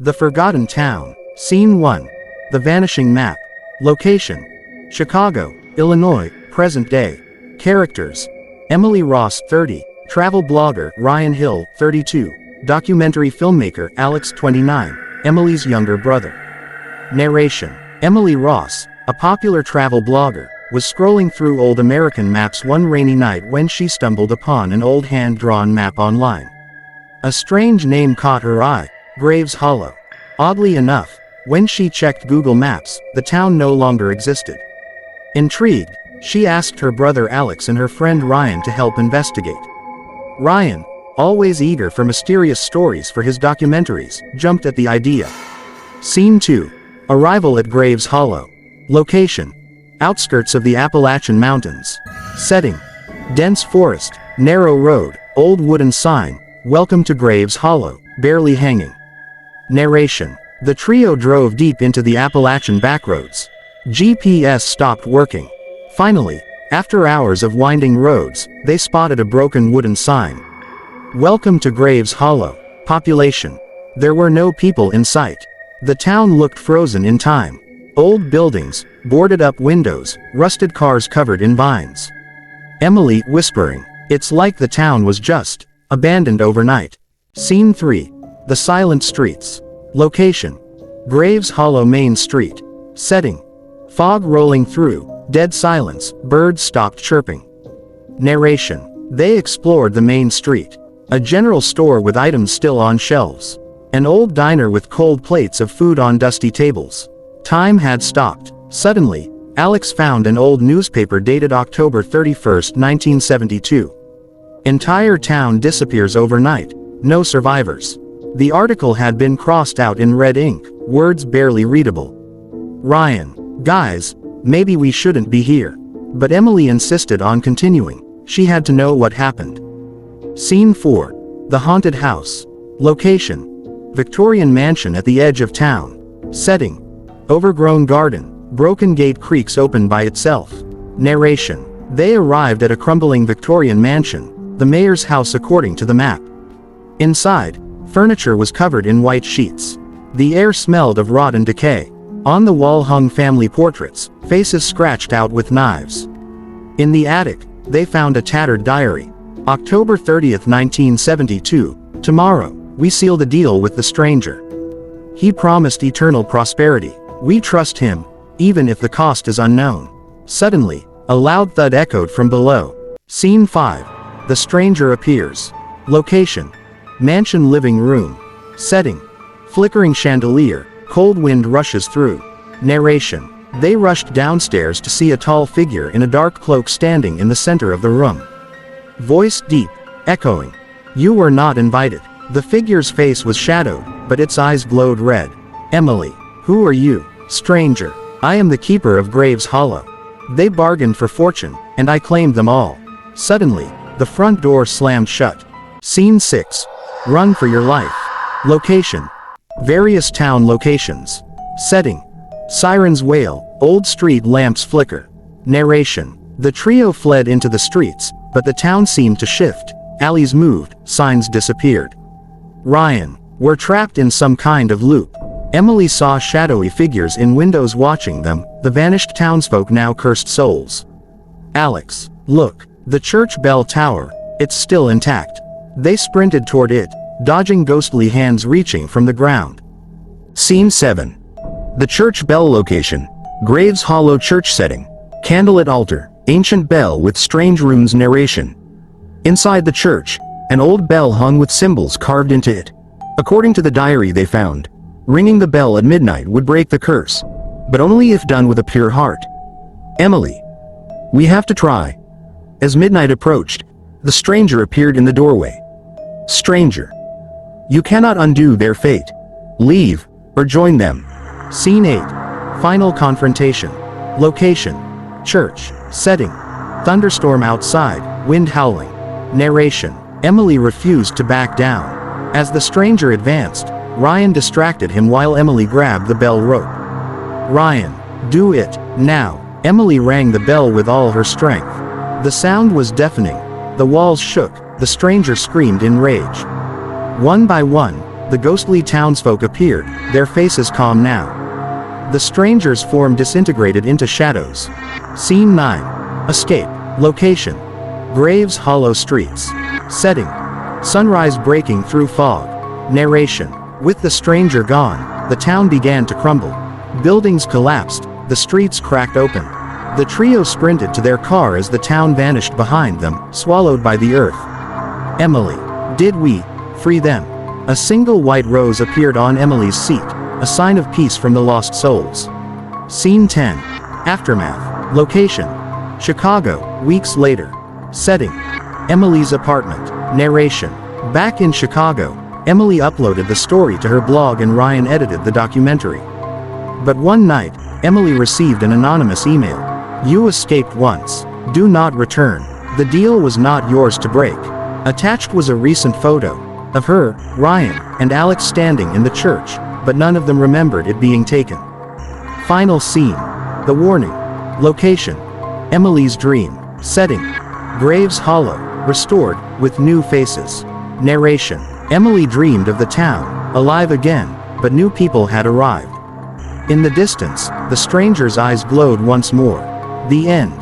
The Forgotten Town. Scene 1. The Vanishing Map. Location: Chicago, Illinois, present day. Characters: Emily Ross, 30, travel blogger Ryan Hill, 32, documentary filmmaker Alex, 29, Emily's younger brother. Narration: Emily Ross, a popular travel blogger, was scrolling through old American maps one rainy night when she stumbled upon an old hand-drawn map online. A strange name caught her eye: Graves Hollow. Oddly enough, when she checked Google Maps, the town no longer existed. Intrigued, she asked her brother Alex and her friend Ryan to help investigate. Ryan, always eager for mysterious stories for his documentaries, jumped at the idea. Scene 2. Arrival at Graves Hollow. Location: outskirts of the Appalachian Mountains. Setting: dense forest, narrow road, old wooden sign, "Welcome to Graves Hollow," barely hanging. Narration: the trio drove deep into the Appalachian backroads. GPS stopped working. Finally, after hours of winding roads, they spotted a broken wooden sign. "Welcome to Graves Hollow." Population: there were no people in sight. The town looked frozen in time. Old buildings, boarded up windows, rusted cars covered in vines. Emily, whispering, "It's like the town was just abandoned overnight." Scene 3. The Silent Streets. Location: Graves Hollow Main Street. Setting: fog rolling through, dead silence, birds stopped chirping. Narration: they explored the main street. A general store with items still on shelves. An old diner with cold plates of food on dusty tables. Time had stopped. Suddenly, Alex found an old newspaper dated October 31, 1972. Entire town disappears overnight. No survivors. The article had been crossed out in red ink, words barely readable. Ryan: guys, maybe we shouldn't be here. But Emily insisted on continuing. She had to know what happened. Scene 4. The Haunted House. Location: Victorian mansion at the edge of town. Setting: overgrown garden, broken gate creaks open by itself. Narration: they arrived at a crumbling Victorian mansion, the mayor's house according to the map. Inside, furniture was covered in white sheets. The air smelled of rot and decay. On the wall hung family portraits, faces scratched out with knives. In the attic, they found a tattered diary. October 30, 1972, "Tomorrow, we seal the deal with the stranger. He promised eternal prosperity. We trust him, even if the cost is unknown." Suddenly, a loud thud echoed from below. Scene 5. The stranger appears. Location: mansion living room. Setting: flickering chandelier, cold wind rushes through. Narration: they rushed downstairs to see a tall figure in a dark cloak standing in the center of the room. Voice deep, echoing, "You were not invited." The figure's face was shadowed, but its eyes glowed red. "Emily, who are you?" "Stranger, I am the keeper of Graves Hollow. They bargained for fortune, and I claimed them all." Suddenly, the front door slammed shut. Scene 6. Run for your life. Location: various town locations. Setting: sirens wail, old street lamps flicker. Narration: the trio fled into the streets, but the town seemed to shift. Alleys moved, signs disappeared. Ryan: we're trapped in some kind of loop. Emily saw shadowy figures in windows watching them. The vanished townsfolk now cursed souls. Alex: look, the church bell tower. It's still intact. They sprinted toward it, dodging ghostly hands reaching from the ground. Scene 7. The church bell location: Graves Hollow church. Setting: candlelit altar, ancient bell with strange runes. Narration: inside the church, an old bell hung with symbols carved into it. According to the diary they found, ringing the bell at midnight would break the curse, but only if done with a pure heart. Emily: we have to try. As midnight approached, the stranger appeared in the doorway. Stranger: you cannot undo their fate. Leave, or join them. Scene 8. Final confrontation. Location: church. Setting: thunderstorm outside, wind howling. Narration: Emily refused to back down. As the stranger advanced, Ryan distracted him while Emily grabbed the bell rope. Ryan: do it, now. Emily rang the bell with all her strength. The sound was deafening. The walls shook. The stranger screamed in rage. One by one, The ghostly townsfolk appeared, their faces calm now. The strangers' form disintegrated into shadows. Scene 9. Escape. Location. Graves Hollow Streets. Setting. Sunrise breaking through fog. Narration. With the stranger gone, the town began to crumble. Buildings collapsed, the streets cracked open. The trio sprinted to their car as the town vanished behind them, swallowed by the earth. Emily. Did we free them? A single white rose appeared on Emily's seat, a sign of peace from the lost souls. Scene 10. Aftermath. Location. Chicago, weeks later. Setting. Emily's apartment. Narration. Back in Chicago, Emily uploaded the story to her blog and Ryan edited the documentary. But one night, Emily received an anonymous email. You escaped once. Do not return. The deal was not yours to break. Attached was a recent photo of her, Ryan, and Alex standing in the church, but none of them remembered it being taken. Final scene. The warning. Location. Emily's dream. Setting. Graves Hollow, restored, with new faces. Narration. Emily dreamed of the town, alive again, but new people had arrived. In the distance, the stranger's eyes glowed once more. The end.